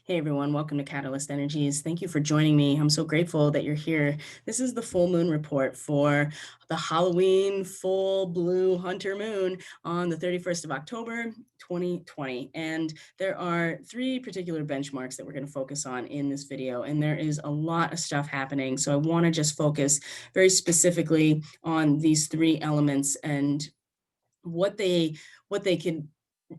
Hey everyone, welcome to Catalyst Energies. Thank you for joining me. I'm so grateful that you're here. This is the full moon report for the Halloween full blue hunter moon on the 31st of October, 2020. And there are three particular benchmarks that we're going to focus on in this video. And there is a lot of stuff happening. So I want to just focus very specifically on these three elements and what they could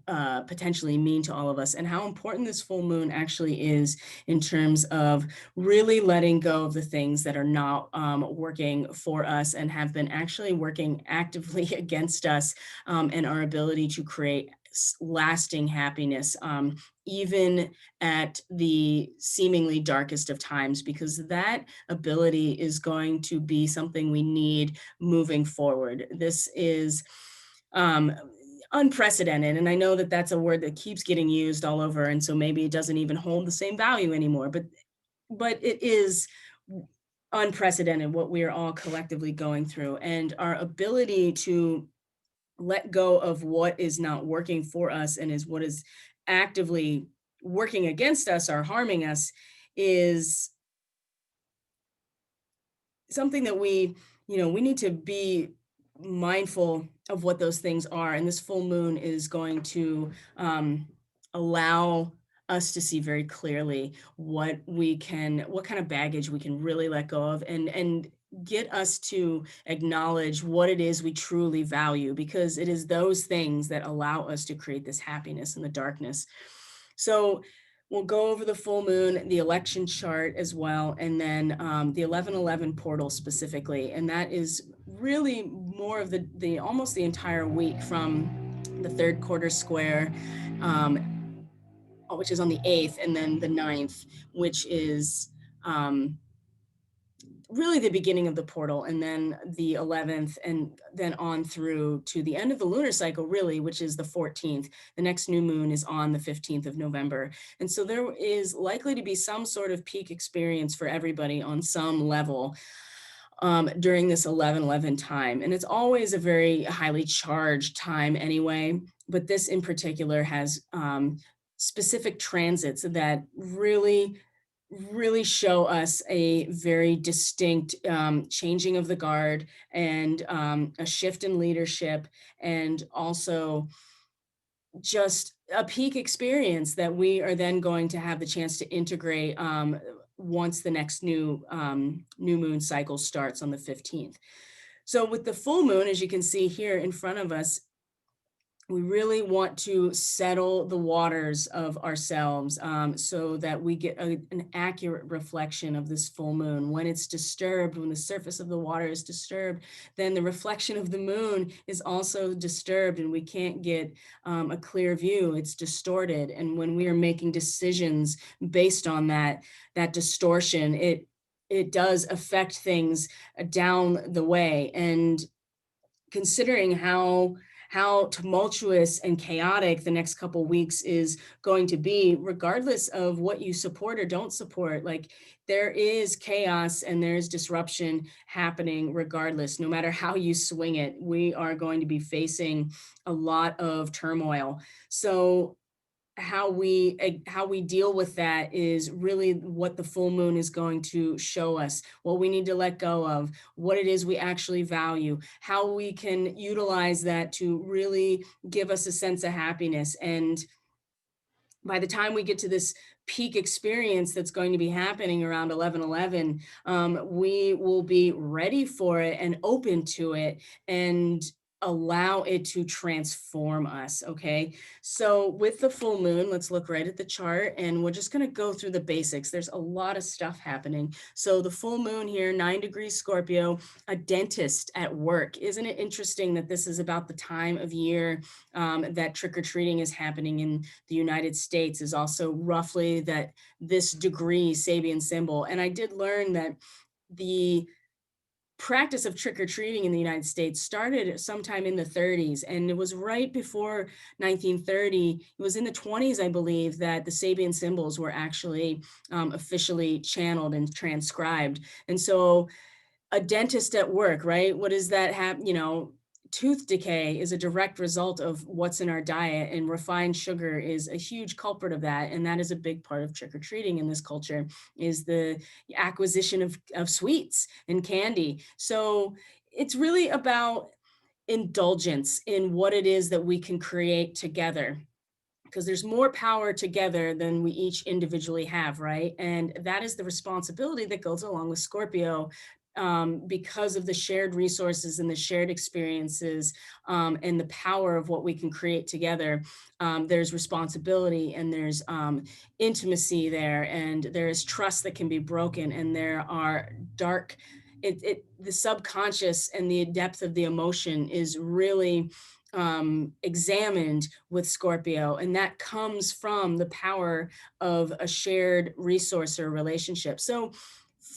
potentially mean to all of us, and how important this full moon actually is in terms of really letting go of the things that are not working for us and have been actually working actively against us, and our ability to create lasting happiness, even at the seemingly darkest of times, because that ability is going to be something we need moving forward. This is um, unprecedented. And I know that that's a word that keeps getting used all over. And so maybe it doesn't even hold the same value anymore, but it is unprecedented what we are all collectively going through, and our ability to let go of what is not working for us and is what is actively working against us or harming us is something that we need to be mindful of what those things are. And this full moon is going to allow us to see very clearly what kind of baggage we can really let go of, and get us to acknowledge what it is we truly value, because it is those things that allow us to create this happiness in the darkness. So we'll go over the full moon, the election chart as well, and then the 1111 portal specifically. And that is really more of the almost the entire week from the third quarter square, which is on the 8th, and then the 9th, which is really the beginning of the portal, and then the 11th, and then on through to the end of the lunar cycle, really, which is the 14th. The next new moon is on the 15th of November. And so there is likely to be some sort of peak experience for everybody on some level during this 11/11 time. And it's always a very highly charged time anyway, but this in particular has specific transits that really show us a very distinct changing of the guard, and a shift in leadership, and also just a peak experience that we are then going to have the chance to integrate once the next new moon cycle starts on the 15th. So with the full moon, as you can see here in front of us, we really want to settle the waters of ourselves, so that we get an accurate reflection of this full moon. When it's disturbed, when the surface of the water is disturbed, then the reflection of the moon is also disturbed, and we can't get a clear view. It's distorted. And when we are making decisions based on that distortion, it does affect things down the way. And considering how tumultuous and chaotic the next couple weeks is going to be, regardless of what you support or don't support, like, there is chaos and there's disruption happening regardless. No matter how you swing it, we are going to be facing a lot of turmoil. So how we deal with that is really what the full moon is going to show us, what we need to let go of, what it is we actually value, how we can utilize that to really give us a sense of happiness. And by the time we get to this peak experience that's going to be happening around 11/11, we will be ready for it and open to it, and allow it to transform us. Okay. So with the full moon, let's look right at the chart, and we're just going to go through the basics. There's a lot of stuff happening. So the full moon here, 9 degrees Scorpio, a dentist at work. Isn't it interesting that this is about the time of year that trick-or-treating is happening in the United States, is also roughly that this degree Sabian symbol. And I did learn that the practice of trick-or-treating in the United States started sometime in the 30s, and it was right before 1930. It was in the 20s, I believe, that the Sabian symbols were actually officially channeled and transcribed. And so a dentist at work, right? What does that have? tooth decay is a direct result of what's in our diet, and refined sugar is a huge culprit of that. And that is a big part of trick-or-treating in this culture, is the acquisition of sweets and candy. So it's really about indulgence in what it is that we can create together, because there's more power together than we each individually have, right? And that is the responsibility that goes along with Scorpio, because of the shared resources and the shared experiences, and the power of what we can create together. There's responsibility, and there's intimacy there, and there is trust that can be broken, and there are dark, the subconscious and the depth of the emotion is really examined with Scorpio. And that comes from the power of a shared resource or relationship. So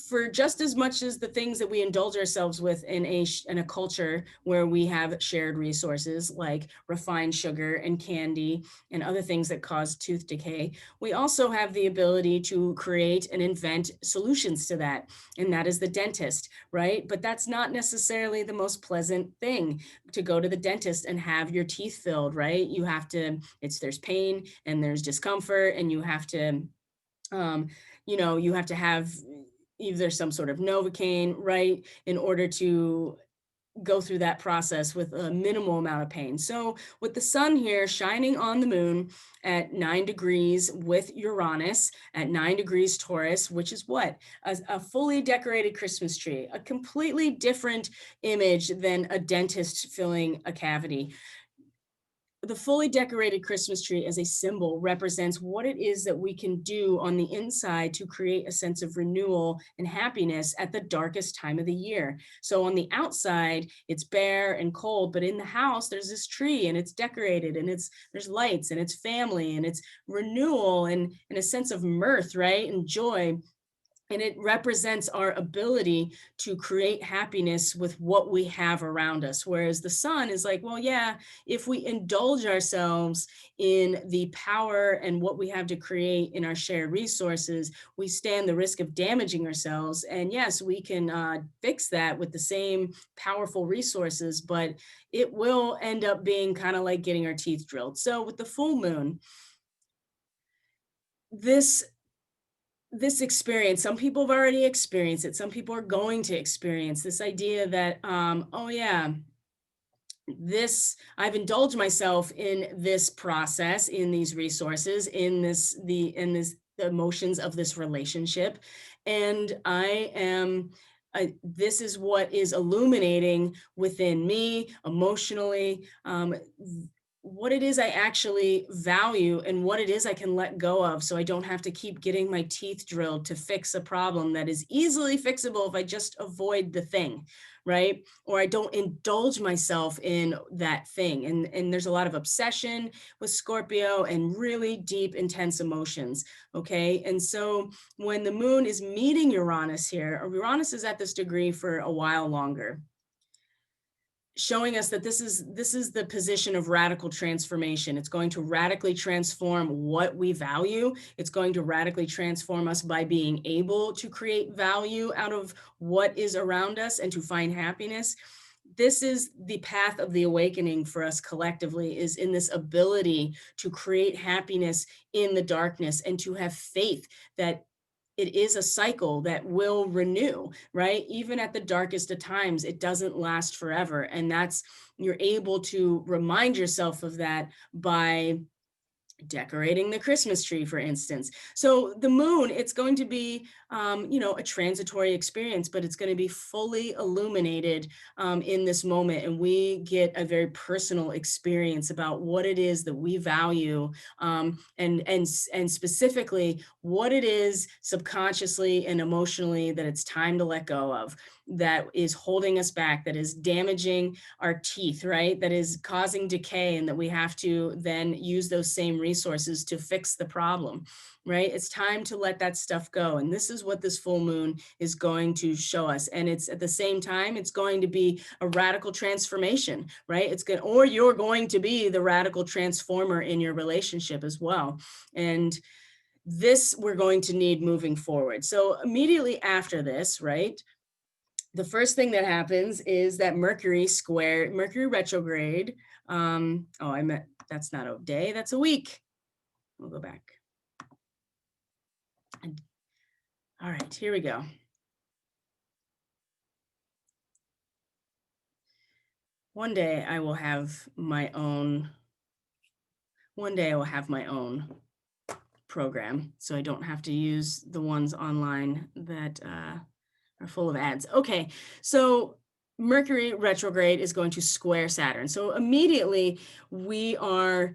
for just as much as the things that we indulge ourselves with in a culture where we have shared resources like refined sugar and candy and other things that cause tooth decay, we also have the ability to create and invent solutions to that. And that is the dentist, right? But that's not necessarily the most pleasant thing, to go to the dentist and have your teeth filled, right? You have to, there's pain and there's discomfort, and you have to, um, you have to have either some sort of Novocaine, right, in order to go through that process with a minimal amount of pain. So with the sun here shining on the moon at 9 degrees with Uranus at 9 degrees Taurus, which is what? A fully decorated Christmas tree, a completely different image than a dentist filling a cavity. The fully decorated Christmas tree as a symbol represents what it is that we can do on the inside to create a sense of renewal and happiness at the darkest time of the year. So on the outside, it's bare and cold, but in the house, there's this tree and it's decorated and there's lights and it's family and it's renewal and a sense of mirth, right? And joy. And it represents our ability to create happiness with what we have around us. Whereas the sun is like, well, yeah, if we indulge ourselves in the power and what we have to create in our shared resources, we stand the risk of damaging ourselves. And yes, we can fix that with the same powerful resources, but it will end up being kind of like getting our teeth drilled. So with the full moon, this this experience, some people have already experienced it, some people are going to experience this idea that, oh yeah, this, I've indulged myself in this process, in these resources, in this the emotions of this relationship, and this is what is illuminating within me emotionally, what it is I actually value and what it is I can let go of, so I don't have to keep getting my teeth drilled to fix a problem that is easily fixable if I just avoid the thing, right? Or I don't indulge myself in that thing. And there's a lot of obsession with Scorpio and really deep, intense emotions. Okay. And so when the moon is meeting Uranus here, or Uranus is at this degree for a while longer, showing us that this is the position of radical transformation. It's going to radically transform what we value. It's going to radically transform us by being able to create value out of what is around us and to find happiness. This is the path of the awakening for us collectively, is in this ability to create happiness in the darkness and to have faith that it is a cycle that will renew, right? Even at the darkest of times, it doesn't last forever. And you're able to remind yourself of that by decorating the Christmas tree, for instance. So the moon, it's going to be, a transitory experience, but it's going to be fully illuminated in this moment. And we get a very personal experience about what it is that we value, and specifically what it is subconsciously and emotionally that it's time to let go of, that is holding us back, that is damaging our teeth, right? That is causing decay, and that we have to then use those same resources to fix the problem, right? It's time to let that stuff go. And this is what this full moon is going to show us. And it's at the same time, it's going to be a radical transformation, right? Or you're going to be the radical transformer in your relationship as well. And this we're going to need moving forward. So immediately after this, right? the first thing that happens is that Mercury retrograde. Oh, I meant, that's not a day, that's a week. We'll go back. All right, here we go. One day I will have my own program, so I don't have to use the ones online that are full of ads. Okay, so Mercury retrograde is going to square Saturn. So immediately we are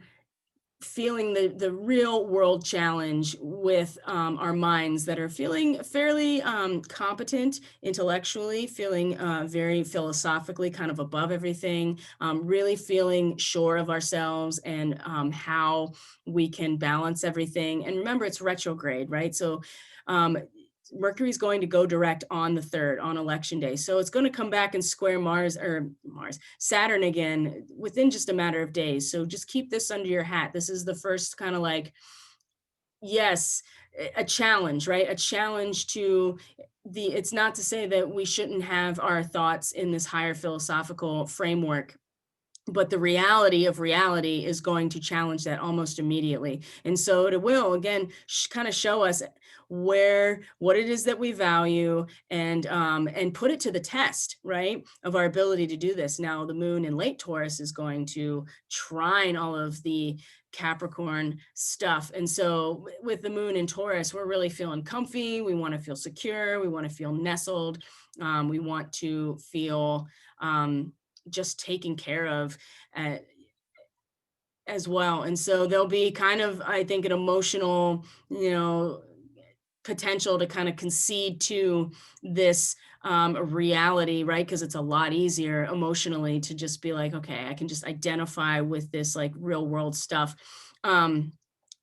feeling the real world challenge with our minds that are feeling fairly competent intellectually, feeling very philosophically kind of above everything, really feeling sure of ourselves and how we can balance everything. And remember, it's retrograde, right? So Mercury's going to go direct on the 3rd, on election day. So it's going to come back and square Saturn again within just a matter of days. So just keep this under your hat. This is the first kind of like, yes, a challenge, right? A challenge to it's not to say that we shouldn't have our thoughts in this higher philosophical framework, but the reality of reality is going to challenge that almost immediately. And so it will, again, kind of show us what it is that we value and put it to the test, right, of our ability to do this. Now, the moon in late Taurus is going to trine all of the Capricorn stuff. And so with the moon in Taurus, we're really feeling comfy. We want to feel secure. We want to feel nestled. We want to feel just taken care of as well. And so there'll be kind of, I think, an emotional, potential to kind of concede to this reality, right? Because it's a lot easier emotionally to just be like, okay, I can just identify with this like real world stuff.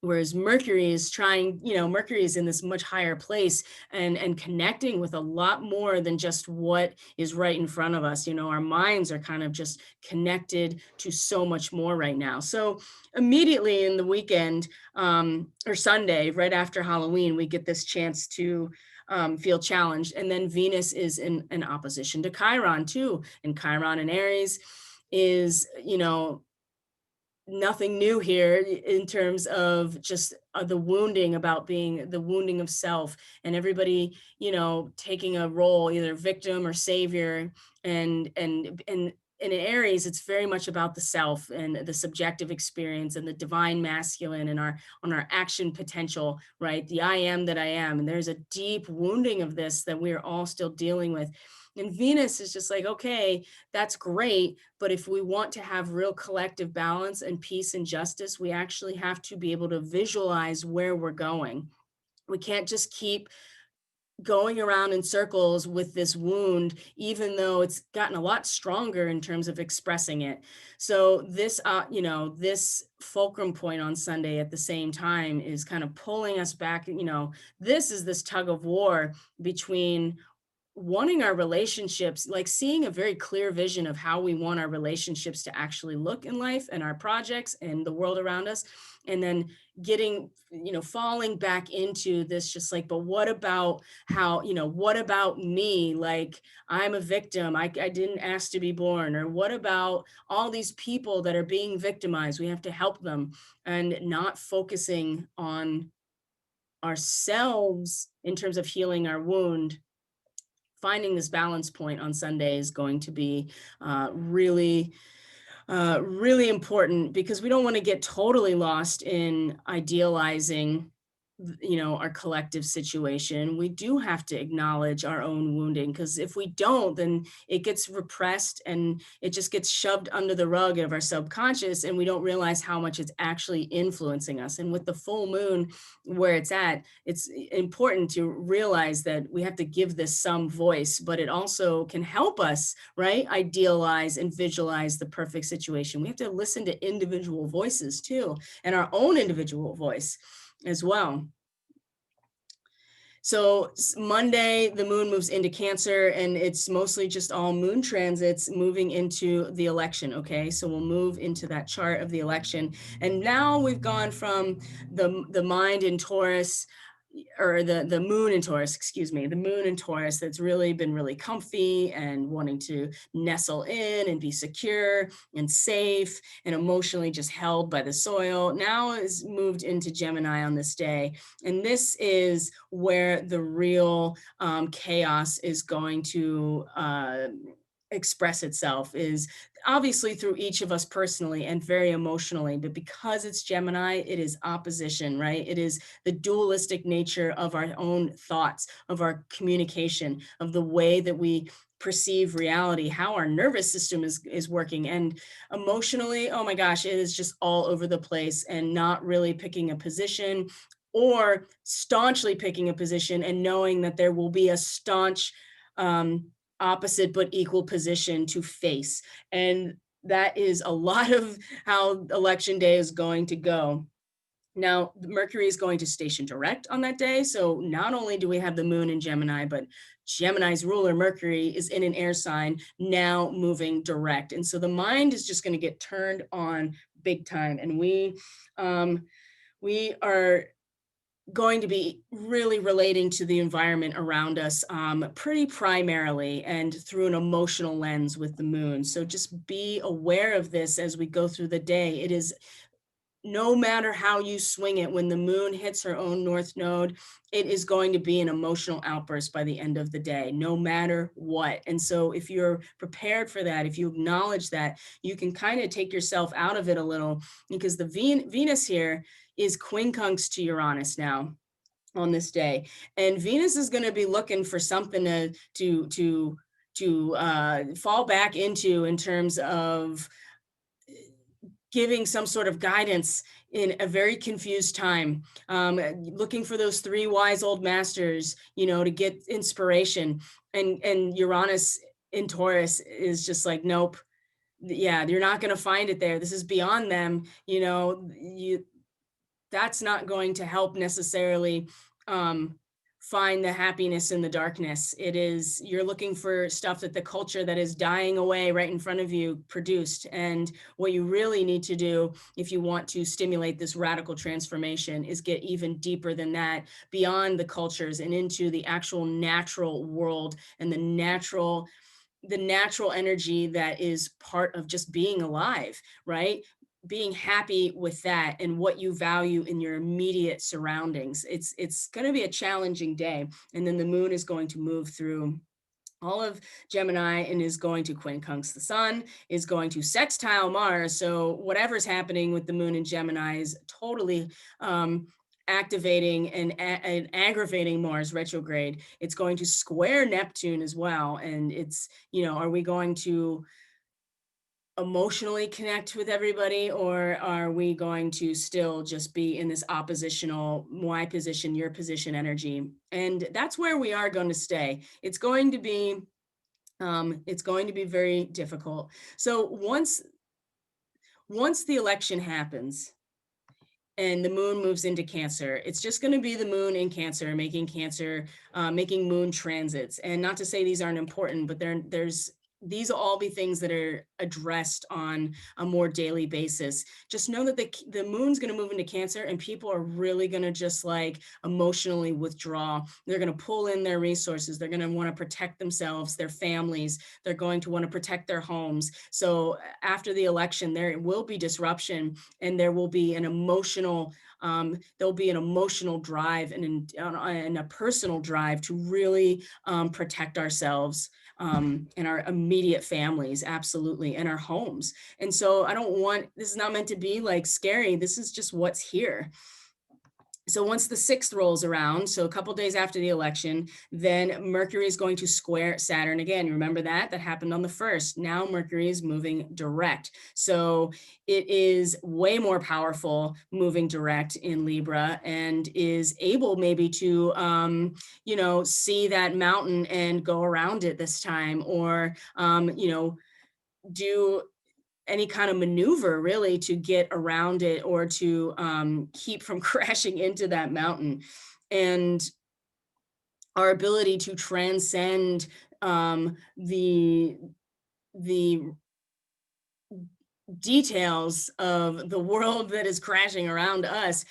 Whereas Mercury is Mercury is in this much higher place and connecting with a lot more than just what is right in front of us. Our minds are kind of just connected to so much more right now. So immediately in the weekend or Sunday, right after Halloween, we get this chance to feel challenged. And then Venus is in an opposition to Chiron too. And Chiron in Aries is, nothing new here in terms of just the wounding about being the wounding of self and everybody, taking a role, either victim or savior. And in Aries, it's very much about the self and the subjective experience and the divine masculine and our action potential, right? The I am that I am. And there's a deep wounding of this that we're all still dealing with. And Venus is just like, okay, that's great. But if we want to have real collective balance and peace and justice, we actually have to be able to visualize where we're going. We can't just keep going around in circles with this wound, even though it's gotten a lot stronger in terms of expressing it. So this, this fulcrum point on Sunday at the same time is kind of pulling us back. This is this tug of war between wanting our relationships, like seeing a very clear vision of how we want our relationships to actually look in life and our projects and the world around us. And then getting, falling back into this, just like, but what about what about me? Like, I'm a victim. I didn't ask to be born. Or what about all these people that are being victimized? We have to help them, and not focusing on ourselves in terms of healing our wound. Finding this balance point on Sunday is going to be really important, because we don't want to get totally lost in idealizing our collective situation. We do have to acknowledge our own wounding, because if we don't, then it gets repressed and it just gets shoved under the rug of our subconscious, and we don't realize how much it's actually influencing us. And with the full moon where it's at, it's important to realize that we have to give this some voice, but it also can help us, right, idealize and visualize the perfect situation. We have to listen to individual voices too, and our own individual voice as well. So Monday, the moon moves into Cancer, and it's mostly just all moon transits moving into the election. Okay, so we'll move into that chart of the election. And now we've gone from the mind in Taurus, or the moon in Taurus, excuse me, the moon in Taurus that's really been really comfy and wanting to nestle in and be secure and safe and emotionally just held by the soil, now is moved into Gemini on this day. And this is where the real chaos is going to express itself, is obviously through each of us personally and very emotionally, but because it's Gemini, it is opposition, right? It is the dualistic nature of our own thoughts, of our communication, of the way that we perceive reality, how our nervous system is working. And emotionally, oh my gosh, it is just all over the place and not really picking a position, or staunchly picking a position and knowing that there will be a staunch opposite but equal position to face. And that is a lot of how election day is going to go. Now, Mercury is going to station direct on that day. So not only do we have the moon in Gemini, but Gemini's ruler, Mercury, is in an air sign, now moving direct. And so the mind is just going to get turned on big time. And we are going to be really relating to the environment around us pretty primarily and through an emotional lens with the moon. So just be aware of this as we go through the day. It is, no matter how you swing it, when the moon hits her own north node, it is going to be an emotional outburst by the end of the day, no matter what. And so if you're prepared for that, if you acknowledge that, you can kind of take yourself out of it a little, because the Venus here is quincunx to Uranus now on this day. And Venus is going to be looking for something to fall back into in terms of giving some sort of guidance in a very confused time, looking for those three wise old masters, to get inspiration. And Uranus in Taurus is just like, nope, yeah, you're not going to find it there. This is beyond them. That's not going to help necessarily find the happiness in the darkness. It is, you're looking for stuff that the culture that is dying away right in front of you produced. And what you really need to do if you want to stimulate this radical transformation is get even deeper than that, beyond the cultures and into the actual natural world and the natural energy that is part of just being alive, right? Being happy with that and what you value in your immediate surroundings. It's going to be a challenging day. And then the moon is going to move through all of Gemini and is going to quincunx the sun, is going to sextile Mars. So whatever's happening with the moon in Gemini is totally activating and aggravating Mars retrograde. It's going to square Neptune as well. And it's, are we going to emotionally connect with everybody, or are we going to still just be in this oppositional, my position, your position energy? And that's where we are going to stay. It's going to be very difficult. So once the election happens and the moon moves into Cancer, it's just going to be the moon in Cancer, making moon transits. And not to say these aren't important, but these will all be things that are addressed on a more daily basis. Just know that the moon's going to move into Cancer, and people are really going to just like emotionally withdraw. They're going to pull in their resources. They're going to want to protect themselves, their families. They're going to want to protect their homes. So after the election, there will be disruption, and there will be an emotional drive and a personal drive to really protect ourselves and our immediate families, absolutely, and our homes. And so this is not meant to be like scary. This is just what's here. So once the 6th rolls around, so a couple days after the election, then Mercury is going to square Saturn again. You remember that happened on the 1st. Now Mercury is moving direct. So it is way more powerful moving direct in Libra, and is able maybe to, see that mountain and go around it this time, or, do any kind of maneuver really to get around it, or to keep from crashing into that mountain. And our ability to transcend the details of the world that is crashing around us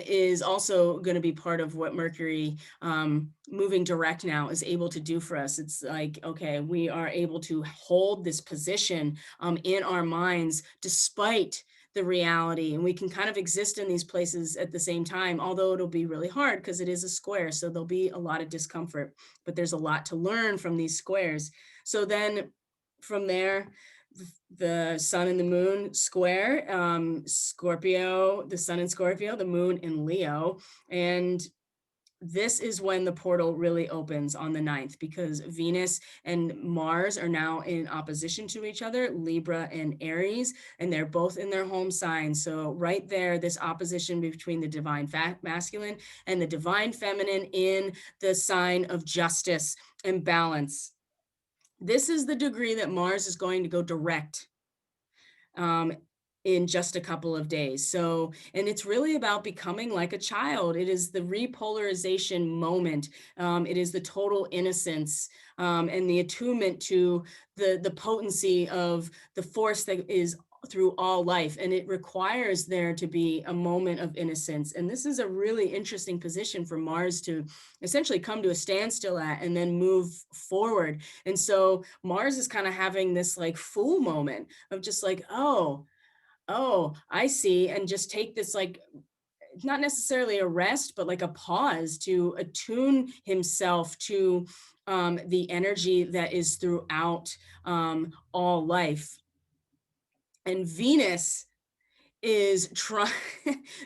is also going to be part of what Mercury moving direct now is able to do for us. It's like, okay, we are able to hold this position in our minds despite the reality, and we can kind of exist in these places at the same time, although it'll be really hard because it is a square, so there'll be a lot of discomfort, but there's a lot to learn from these squares. So then from there, the sun and the moon square, Scorpio, the sun in Scorpio, the moon in Leo. And this is when the portal really opens on the 9th, because Venus and Mars are now in opposition to each other, Libra and Aries, and they're both in their home signs. So right there, this opposition between the divine masculine and the divine feminine in the sign of justice and balance. This is the degree that Mars is going to go direct in just a couple of days. So, and it's really about becoming like a child. It is the repolarization moment. It is the total innocence and the attunement to the potency of the force that is through all life. And it requires there to be a moment of innocence. And this is a really interesting position for Mars to essentially come to a standstill at and then move forward. And so Mars is kind of having this like fool moment of just like, oh, I see. And just take this, like, not necessarily a rest, but like a pause to attune himself to the energy that is throughout all life. And Venus is trying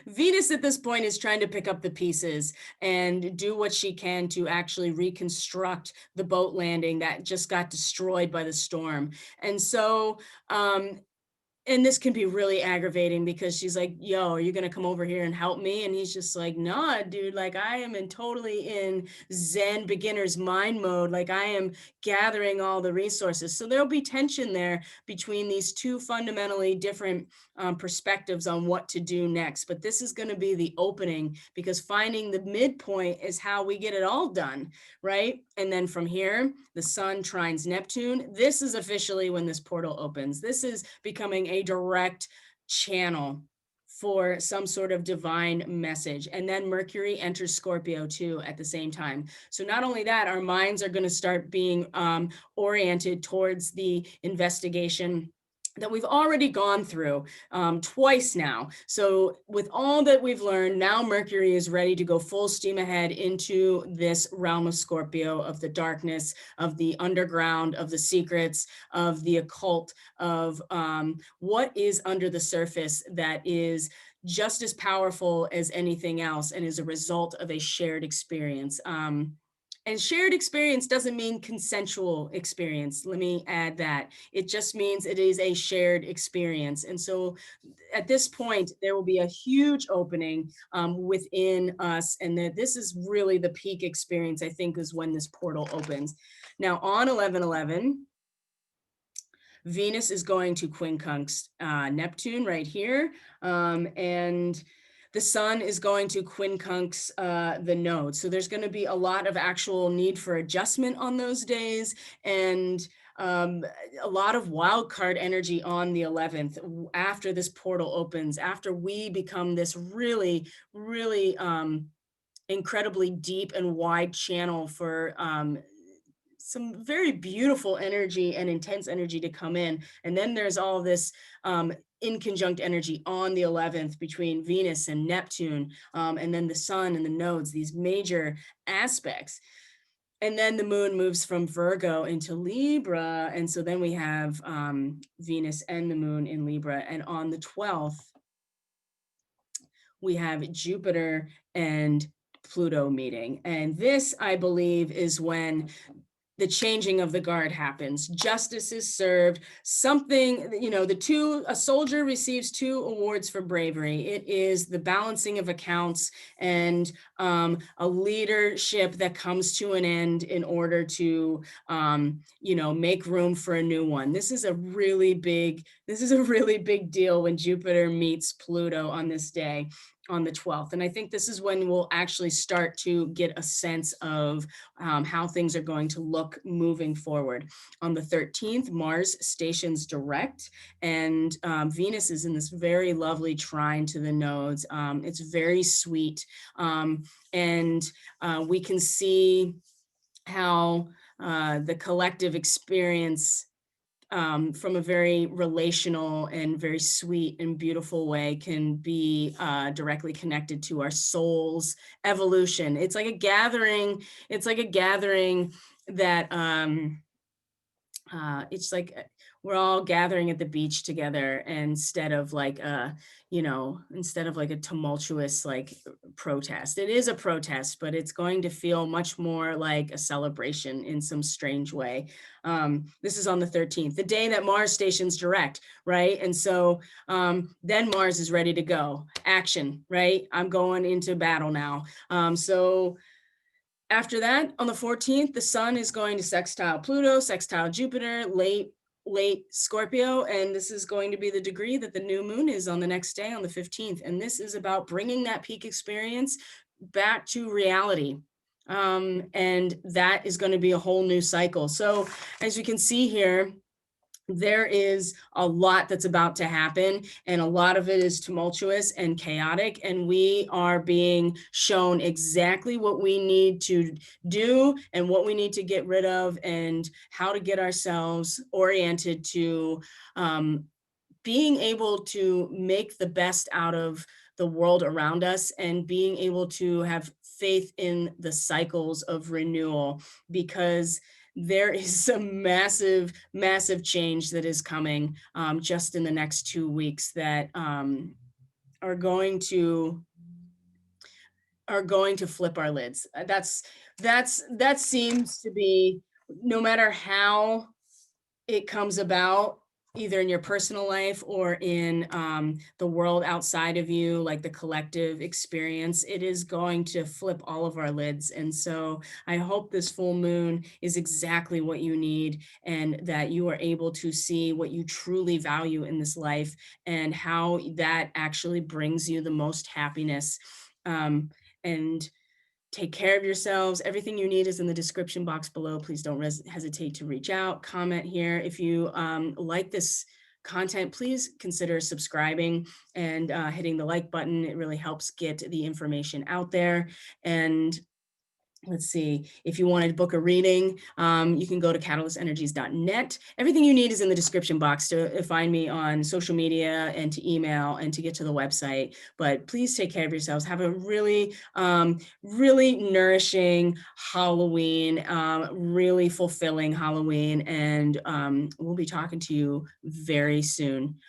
Venus at this point is trying to pick up the pieces and do what she can to actually reconstruct the boat landing that just got destroyed by the storm. And so and this can be really aggravating because she's like, yo, are you going to come over here and help me? And he's just like, nah, dude, like I am totally in Zen beginner's mind mode. Like I am gathering all the resources. So there'll be tension there between these two fundamentally different perspectives on what to do next. But this is going to be the opening, because finding the midpoint is how we get it all done, right? And then from here, the sun trines Neptune. This is officially when this portal opens. This is becoming a direct channel for some sort of divine message. And then Mercury enters Scorpio too at the same time. So not only that, our minds are going to start being oriented towards the investigation that we've already gone through twice now. So with all that we've learned, now Mercury is ready to go full steam ahead into this realm of Scorpio, of the darkness, of the underground, of the secrets, of the occult, of what is under the surface that is just as powerful as anything else and is a result of a shared experience. And shared experience doesn't mean consensual experience. Let me add that. It just means it is a shared experience. And so at this point, there will be a huge opening within us. And that this is really the peak experience, I think, is when this portal opens. Now on 11/11, Venus is going to quincunx Neptune right here. And the sun is going to quincunx the node. So there's going to be a lot of actual need for adjustment on those days, and a lot of wild card energy on the 11th after this portal opens, after we become this really, really incredibly deep and wide channel for some very beautiful energy and intense energy to come in. And then there's all this in conjunct energy on the 11th between Venus and Neptune, and then the sun and the nodes, these major aspects. And then the moon moves from Virgo into Libra. And so then we have Venus and the moon in Libra. And on the 12th, we have Jupiter and Pluto meeting. And this, I believe, is when the changing of the guard happens. Justice is served. Something, a soldier receives 2 awards for bravery. It is the balancing of accounts and a leadership that comes to an end in order to, make room for a new one. This is a really big deal when Jupiter meets Pluto on this day. on the 12th. And I think this is when we'll actually start to get a sense of how things are going to look moving forward. On the 13th, Mars stations direct, and Venus is in this very lovely trine to the nodes. It's very sweet. And we can see how the collective experience from a very relational and very sweet and beautiful way can be directly connected to our soul's evolution. It's like a gathering. It's like a gathering that it's like we're all gathering at the beach together instead of like a, instead of like a tumultuous like protest. It is a protest, but it's going to feel much more like a celebration in some strange way. This is on the 13th, the day that Mars stations direct, right? And so then Mars is ready to go. Action, right? I'm going into battle now. So after that, on the 14th, the sun is going to sextile Pluto, sextile Jupiter, late Scorpio, and this is going to be the degree that the new moon is on the next day, on the 15th. And this is about bringing that peak experience back to reality. And that is going to be a whole new cycle. So as you can see here, there is a lot that's about to happen, and a lot of it is tumultuous and chaotic, and we are being shown exactly what we need to do and what we need to get rid of and how to get ourselves oriented to being able to make the best out of the world around us and being able to have faith in the cycles of renewal, because there is some massive, massive change that is coming just in the next 2 weeks that are going to flip our lids. That seems to be, no matter how it comes about, either in your personal life or in the world outside of you, like the collective experience, it is going to flip all of our lids. And so I hope this full moon is exactly what you need, and that you are able to see what you truly value in this life and how that actually brings you the most happiness. And take care of yourselves. Everything you need is in the description box below. Please don't hesitate to reach out, comment here. If you like this content, please consider subscribing and hitting the like button. It really helps get the information out there. And let's see, if you want to book a reading, you can go to catalystenergies.net. Everything you need is in the description box to find me on social media and to email and to get to the website. But please take care of yourselves. Have a really, really nourishing Halloween, really fulfilling Halloween. And we'll be talking to you very soon.